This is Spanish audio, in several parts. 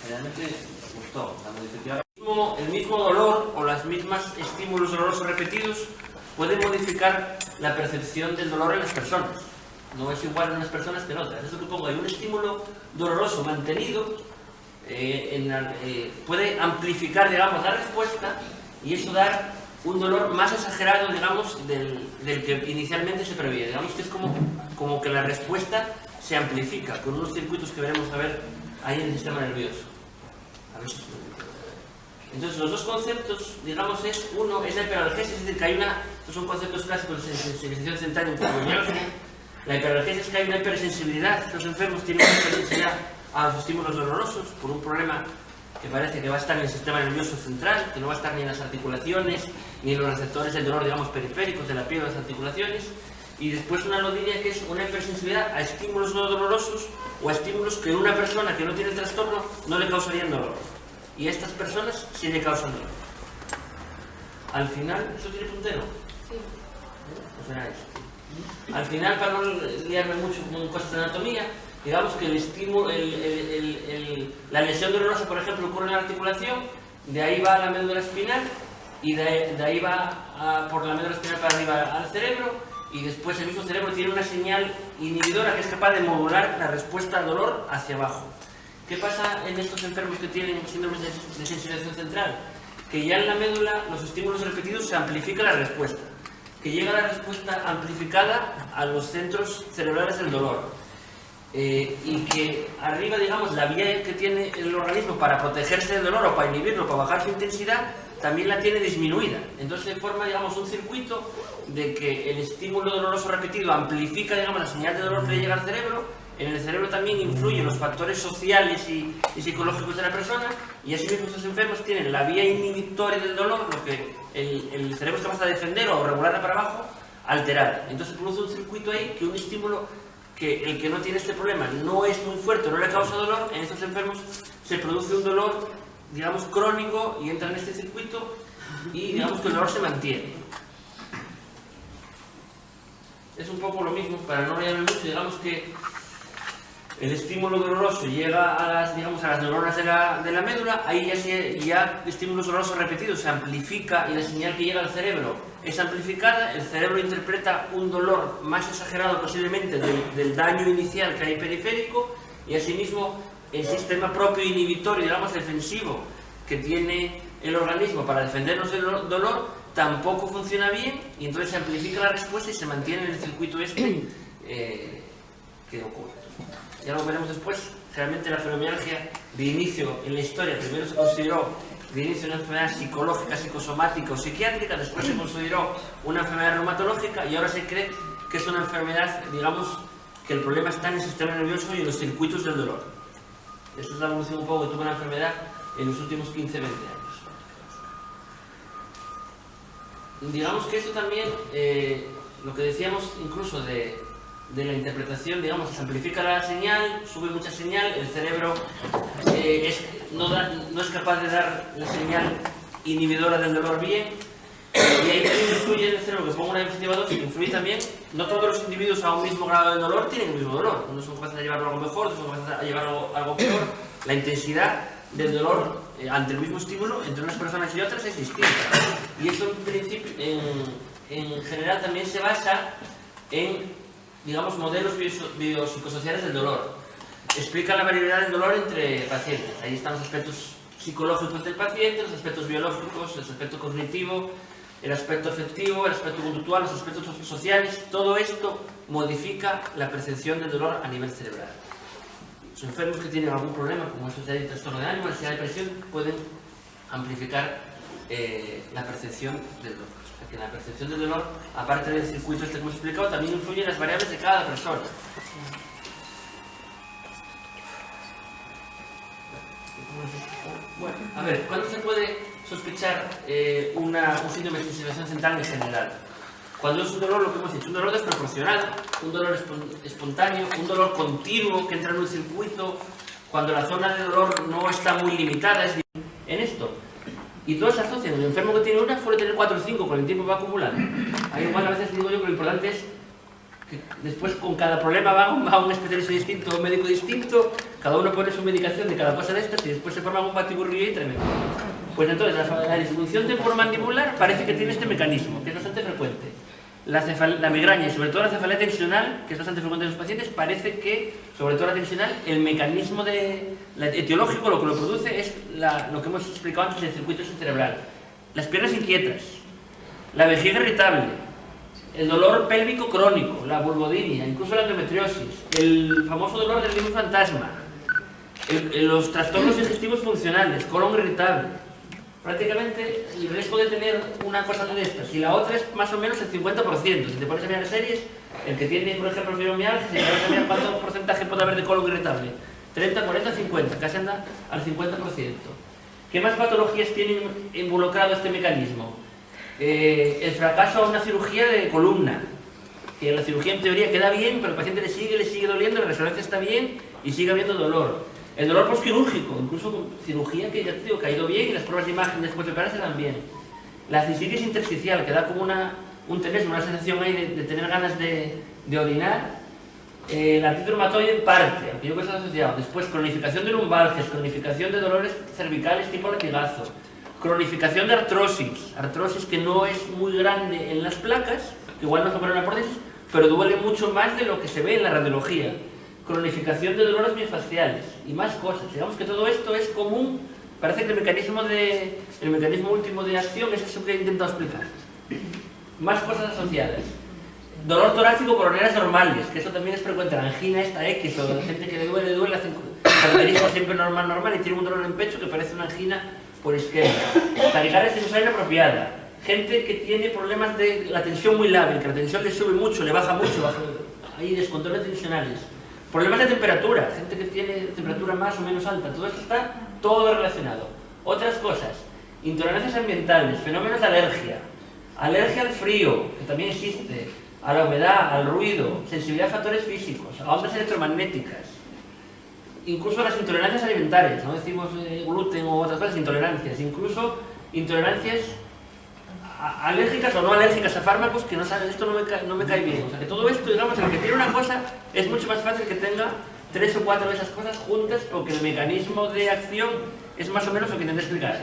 realmente me gustó la modificación. El mismo dolor o los mismos estímulos dolorosos repetidos pueden modificar la percepción del dolor en las personas. No es igual en unas personas que en otras. Es lo que pongo, hay un estímulo doloroso mantenido puede amplificar, digamos, la respuesta y eso dar un dolor más exagerado, digamos, del que inicialmente se preveía. Digamos que es como que la respuesta se amplifica con unos circuitos que veremos a ver ahí en el sistema nervioso. A ver si entonces, los dos conceptos, digamos, uno es la hiperalgesia, es decir, que hay estos son conceptos clásicos de sensibilización central en fibromialgia. La hiperalgesia es que hay una hipersensibilidad, los enfermos tienen una hipersensibilidad a los estímulos dolorosos por un problema que parece que va a estar en el sistema nervioso central, que no va a estar ni en las articulaciones, ni en los receptores del dolor, digamos, periféricos de la piel o de las articulaciones. Y después una lo diría que es una hipersensibilidad a estímulos no dolorosos o a estímulos que una persona que no tiene el trastorno no le causarían dolor. Y a estas personas sí le causan dolor. Al final, ¿eso tiene puntero? Sí. Pues era eso. Al final, para no liarme mucho con cosas de anatomía, digamos que el estímulo, la lesión dolorosa, por ejemplo, ocurre en la articulación, de ahí va a la médula espinal y de ahí va por la médula espinal para arriba al cerebro y después el mismo cerebro tiene una señal inhibidora que es capaz de modular la respuesta al dolor hacia abajo. ¿Qué pasa en estos enfermos que tienen síndromes de sensibilización central? Que ya en la médula los estímulos repetidos se amplifica la respuesta, que llega la respuesta amplificada a los centros cerebrales del dolor y que arriba, digamos, la vía que tiene el organismo para protegerse del dolor o para inhibirlo, para bajar su intensidad, también la tiene disminuida. Entonces se forma, digamos, un circuito de que el estímulo doloroso repetido amplifica, digamos, la señal de dolor que le llega al cerebro. En el cerebro también influyen los factores sociales y psicológicos de la persona y así mismo estos enfermos tienen la vía inhibitoria del dolor, lo que el cerebro es capaz de defender o regularla para abajo, alterada. Entonces produce un circuito ahí que un estímulo que el que no tiene este problema no es muy fuerte, no le causa dolor, en estos enfermos se produce un dolor, digamos, crónico y entra en este circuito y digamos que el dolor se mantiene. Es un poco lo mismo, para no liarme mucho, digamos que el estímulo doloroso llega a las neuronas de la médula, ahí ya estímulos dolorosos repetidos se amplifica y la señal que llega al cerebro es amplificada, el cerebro interpreta un dolor más exagerado posiblemente del daño inicial que hay periférico y asimismo el sistema propio inhibitorio, digamos, defensivo que tiene el organismo para defendernos del dolor tampoco funciona bien y entonces se amplifica la respuesta y se mantiene en el circuito que ocurre. Ya lo veremos después. Realmente la fibromialgia de inicio en la historia primero se consideró de inicio una enfermedad psicológica, psicosomática o psiquiátrica, después se consideró una enfermedad reumatológica y ahora se cree que es una enfermedad, digamos, que el problema está en el sistema nervioso y en los circuitos del dolor. Esta es la evolución un poco que tuvo la enfermedad en los últimos 15-20 años. Digamos que esto también, lo que decíamos incluso de la interpretación, digamos, se amplifica la señal, sube mucha señal, el cerebro no es capaz de dar la señal inhibidora del dolor bien, y ahí influye en el cerebro, que ponga una diapositiva 2, influye también, no todos los individuos a un mismo grado de dolor tienen el mismo dolor, unos son capaces de llevarlo algo mejor, otros son capaces de llevarlo algo peor, la intensidad del dolor ante el mismo estímulo entre unas personas y otras es distinta, y esto en principio, en general también se basa en, digamos, modelos biopsicosociales del dolor. Explica la variabilidad del dolor entre pacientes. Ahí están los aspectos psicológicos del paciente, los aspectos biológicos, el aspecto cognitivo, el aspecto afectivo, el aspecto conductual, los aspectos sociales. Todo esto modifica la percepción del dolor a nivel cerebral. Los enfermos que tienen algún problema, como ansiedad y trastorno de ánimo, ansiedad y depresión, pueden amplificar la percepción del dolor. Que la percepción del dolor, aparte del circuito que hemos explicado, también influyen las variables de cada persona. Bueno, a ver, ¿cuándo se puede sospechar un síndrome de sensibilización central en general? Cuando es un dolor, lo que hemos dicho, un dolor desproporcionado, un dolor espontáneo, un dolor continuo que entra en un circuito, cuando la zona de dolor no está muy limitada, es en esto. Y todos se asocian. El enfermo que tiene una suele tener 4 o 5, con el tiempo va acumulando. Ahí igual a veces digo yo que lo importante es que después con cada problema va a un especialista distinto, un médico distinto, cada uno pone su medicación de cada cosa de estas y después se forma un batiburrillo y tremendo. Pues entonces la disfunción temporomandibular parece que tiene este mecanismo, que es bastante frecuente. La migraña y sobre todo la cefalea tensional, que es bastante frecuente en los pacientes, parece que, sobre todo la tensional, el mecanismo etiológico, lo que lo produce es lo que hemos explicado antes del circuito cerebral. Las piernas inquietas, la vejiga irritable, el dolor pélvico crónico, la vulvodinia, incluso la endometriosis, el famoso dolor del niño fantasma, los trastornos digestivos funcionales, colon irritable. Prácticamente el riesgo de tener una cosa de estas y la otra es más o menos el 50%. Si te pones a mirar series, el que tiene, por ejemplo, fibromialgia, si te pones a mirar cuánto porcentaje puede haber de colon irritable, 30, 40, 50, casi anda al 50%. ¿Qué más patologías tienen involucrado este mecanismo? El fracaso a una cirugía de columna, que la cirugía en teoría queda bien, pero el paciente le sigue doliendo, la resonancia está bien y sigue habiendo dolor. El dolor postquirúrgico, incluso con cirugía que ya te digo que ha ido bien y las pruebas de imagen después de operarse dan bien. La cistitis intersticial, que da como un tenesmo, una sensación ahí de tener ganas de orinar. La artritis reumatoide en parte, aunque yo creo que está asociado. Después, cronificación de lumbalgias, cronificación de dolores cervicales tipo latigazo, cronificación de artrosis que no es muy grande en las placas, que igual no supera una prótesis, pero duele mucho más de lo que se ve en la radiología. Cronificación de dolores miofasciales y más cosas. Digamos que todo esto es común. Parece que el mecanismo último de acción es eso que he intentado explicar. Más cosas asociadas. Dolor torácico coroneras normales, que eso también es frecuente. La angina esta X, o la gente que le duele, hacen características siempre normal y tiene un dolor en el pecho que parece una angina por isquemia. Taquicardia sinusal inapropiada. Gente que tiene problemas de la tensión muy lábil, que la tensión le sube mucho, le baja mucho, hay descontroles tensionales. Problemas de temperatura, gente que tiene temperatura más o menos alta, todo esto está todo relacionado. Otras cosas, intolerancias ambientales, fenómenos de alergia al frío, que también existe, a la humedad, al ruido, sensibilidad a factores físicos, a ondas electromagnéticas, incluso las intolerancias alimentarias, no decimos gluten o otras cosas, intolerancias, incluso intolerancias alérgicas o no alérgicas a fármacos que no saben, esto no me cae bien. O sea, que todo esto, digamos, el que tiene una cosa es mucho más fácil que tenga 3 o 4 de esas cosas juntas porque el mecanismo de acción es más o menos lo que intenté explicar.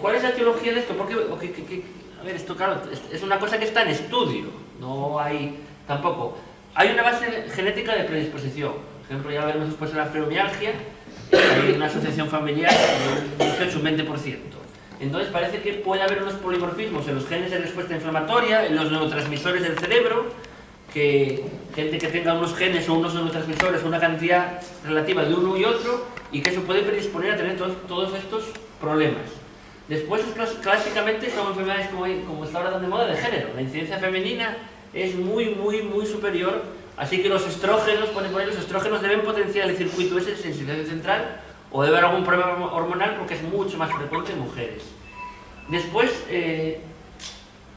¿Cuál es la etiología de esto? Porque, a ver, esto claro, es una cosa que está en estudio, no hay tampoco. Hay una base genética de predisposición. Por ejemplo, ya veremos después en la fibromialgia, hay una asociación familiar de un 18 un 20%. Entonces parece que puede haber unos polimorfismos en los genes de respuesta inflamatoria, en los neurotransmisores del cerebro, que gente que tenga unos genes o unos neurotransmisores, una cantidad relativa de uno y otro, y que eso puede predisponer a tener todos estos problemas. Después, clásicamente, son enfermedades como está ahora tan de moda de género. La incidencia femenina es muy superior, así que los estrógenos, los estrógenos deben potenciar el circuito ese de sensibilización central, o debe haber algún problema hormonal porque es mucho más frecuente en mujeres. Después,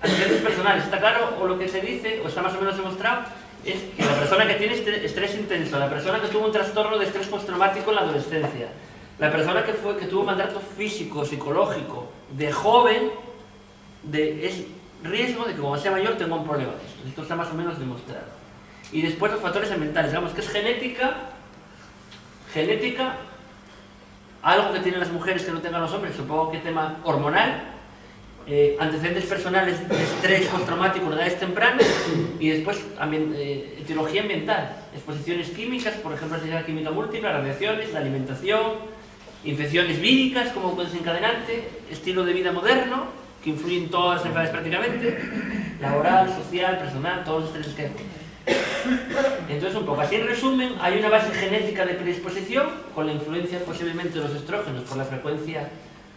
antecedentes personales. Está claro, o lo que se dice, o está más o menos demostrado, es que la persona que tiene estrés intenso, la persona que tuvo un trastorno de estrés postraumático en la adolescencia, la persona que tuvo maltrato físico, psicológico, de joven, es riesgo de que cuando sea mayor tenga un problema de esto. Esto está más o menos demostrado. Y después los factores ambientales, digamos que es genética, algo que tienen las mujeres que no tengan los hombres, supongo que tema hormonal, antecedentes personales de estrés postraumático en edades tempranas y después etiología ambiental, exposiciones químicas, por ejemplo, la química múltiple, radiaciones, la alimentación, infecciones víricas como desencadenante, estilo de vida moderno, que influyen en todas las enfermedades prácticamente, laboral, social, personal, todos los estreses que hay. Entonces, un poco así en resumen, hay una base genética de predisposición con la influencia posiblemente de los estrógenos por la frecuencia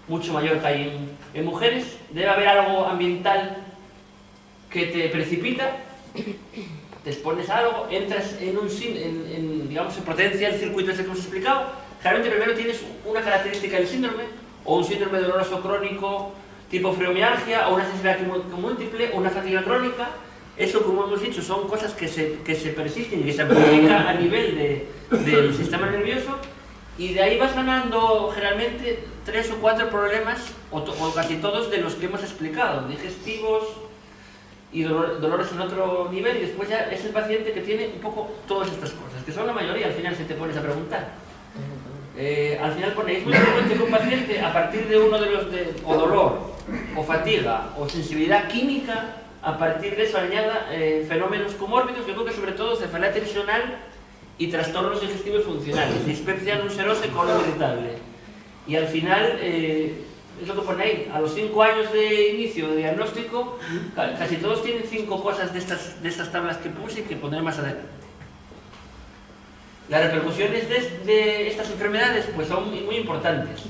mucho mayor que hay en mujeres. Debe haber algo ambiental que te precipita, te expones a algo, entras digamos, se potencia el circuito ese que hemos explicado. Generalmente primero tienes una característica del síndrome, o un síndrome doloroso crónico tipo fibromialgia, o una sensibilidad múltiple, o una fatiga crónica. Eso, como hemos dicho, son cosas que se persisten y que se amplifican a nivel del sistema nervioso, y de ahí vas ganando generalmente 3 o 4 problemas, o casi todos de los que hemos explicado, digestivos, y dolores en otro nivel, y después ya es el paciente que tiene un poco todas estas cosas, que son la mayoría al final si te pones a preguntar. Al final pone, es muy frecuente que un paciente, a partir de uno de los o dolor, o fatiga, o sensibilidad química, a partir de eso añada fenómenos comórbidos, yo creo que sobre todo cefalea tensional y trastornos digestivos funcionales, dispepsia ulcerosa y colon irritable. Y al final, es lo que pone ahí, a los 5 años de inicio de diagnóstico, casi todos tienen 5 cosas de estas tablas que puse y que pondré más adelante. Las repercusiones de estas enfermedades pues son muy importantes.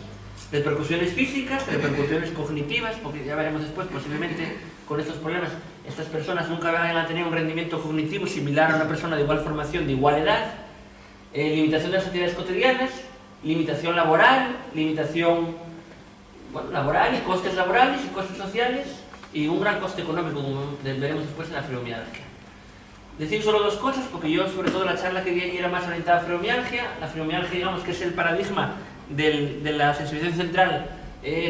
Repercusiones físicas, repercusiones cognitivas, porque ya veremos después, posiblemente con estos problemas, estas personas nunca van a tener un rendimiento cognitivo similar a una persona de igual formación, de igual edad, limitación de las actividades cotidianas, limitación laboral, limitación laboral y costes laborales y costes sociales, y un gran coste económico, como veremos después en la fibromialgia. Decir solo 2 cosas, porque yo sobre todo la charla que di aquí era más orientada a fibromialgia. La fibromialgia, digamos que es el paradigma de la sensibilización central,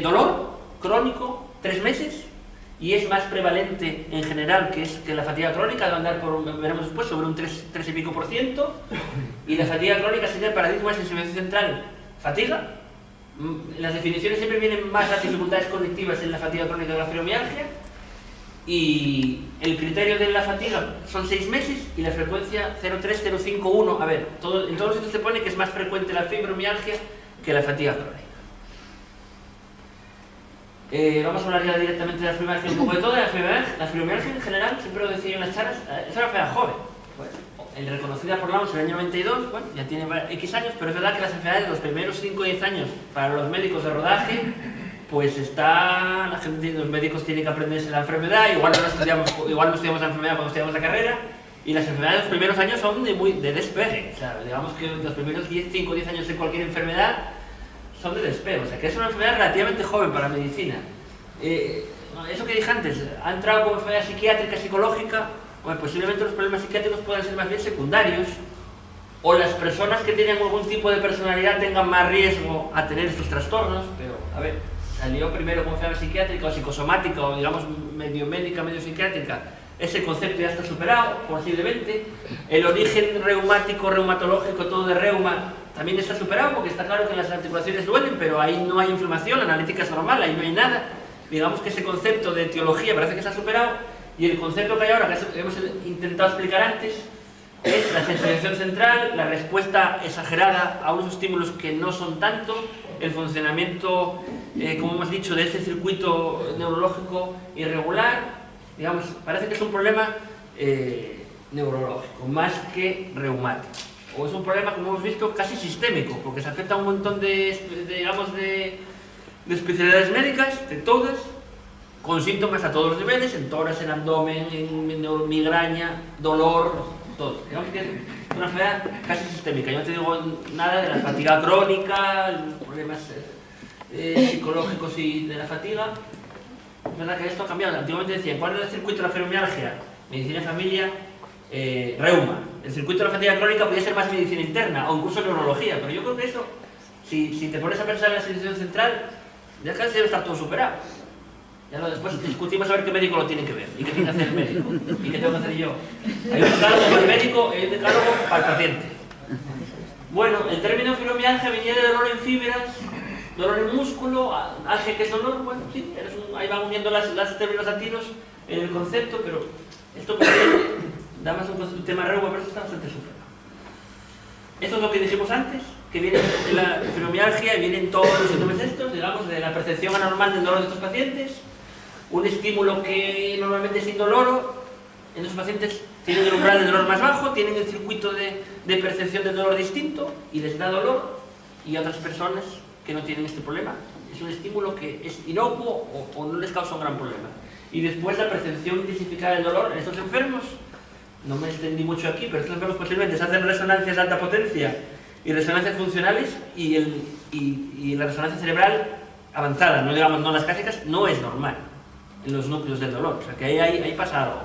dolor crónico, 3 meses, y es más prevalente en general que la fatiga crónica, de andar veremos después, sobre un 3 y pico %, y la fatiga crónica sería el paradigma de sensibilización central, fatiga. Las definiciones siempre vienen más las dificultades cognitivas en la fatiga crónica de la fibromialgia, y el criterio de la fatiga son 6 meses y la frecuencia 0,3, 0,5, 1. A ver, en todos los sitios se pone que es más frecuente la fibromialgia que la fatiga crónica. Vamos a hablar ya directamente de la fibromialgia, un poco de todo. La fibromialgia en general, siempre lo decía yo en las charlas, es una enfermedad joven. Bueno, reconocida por la OMS en el año 92, bueno, ya tiene X años, pero es verdad que las enfermedades de los primeros 5 o 10 años para los médicos de rodaje, pues los médicos tienen que aprenderse la enfermedad, igual no estudiamos la enfermedad cuando estudiamos la carrera, y las enfermedades de los primeros años son de despegue. O sea, digamos que los primeros 5 o 10 años de cualquier enfermedad son de despegue, o sea, que es una enfermedad relativamente joven para la medicina. Eso que dije antes, ha entrado como enfermedad psiquiátrica, psicológica, bueno, posiblemente los problemas psiquiátricos puedan ser más bien secundarios, o las personas que tienen algún tipo de personalidad tengan más riesgo a tener estos trastornos, pero, a ver, salió primero como enfermedad psiquiátrica o psicosomática, o digamos medio médica, medio psiquiátrica. Ese concepto ya está superado, posiblemente. El origen reumático, reumatológico, todo de reuma, también está superado, porque está claro que las articulaciones duelen, pero ahí no hay inflamación, la analítica es normal, ahí no hay nada. Digamos que ese concepto de etiología parece que está superado, y el concepto que hay ahora, que hemos intentado explicar antes, es la sensibilización central, la respuesta exagerada a unos estímulos que no son tanto, el funcionamiento, como hemos dicho, de este circuito neurológico irregular. Digamos, parece que es un problema neurológico, más que reumático. O es un problema, como hemos visto, casi sistémico, porque se afecta a un montón de especialidades médicas, de todas, con síntomas a todos los niveles, en tórax, en abdomen, en migraña, dolor, todo. Digamos que es una enfermedad casi sistémica. Yo no te digo nada de la fatiga crónica, los problemas psicológicos y de la fatiga. Es verdad que esto ha cambiado. Antiguamente decían, ¿cuál es el circuito de la fibromialgia? Medicina de familia, reuma. El circuito de la fatiga crónica podría ser más medicina interna o incluso neurología, pero yo creo que eso, si te pones a pensar en la sensibilización central, ya casi debe estar todo superado. Ya después discutimos a ver qué médico lo tiene que ver y qué tiene que hacer el médico y qué tengo que hacer yo. Hay un decálogo para el médico y hay un decálogo para el paciente. Bueno, el término fibromialgia venía de dolor en fibras, dolor en músculo, algia que es dolor. Bueno, sí, ahí van uniendo las términos latinos en el concepto, pero esto da más un tema reuma, pero esto está bastante superado. Esto es lo que dijimos antes, que viene de la fibromialgia y vienen todos los síntomas estos, digamos, de la percepción anormal del dolor de estos pacientes. Un estímulo que normalmente es indoloro, en estos pacientes tienen el umbral del dolor más bajo, tienen el circuito de percepción del dolor distinto y les da dolor, y otras personas que no tienen este problema, es un estímulo que es inocuo o no les causa un gran problema. Y después la percepción intensificada del dolor en estos enfermos, no me extendí mucho aquí, pero estos enfermos posiblemente se hacen resonancias de alta potencia y resonancias funcionales, y la resonancia cerebral avanzada, no digamos no las clásicas, no es normal en los núcleos del dolor, o sea que ahí pasa algo.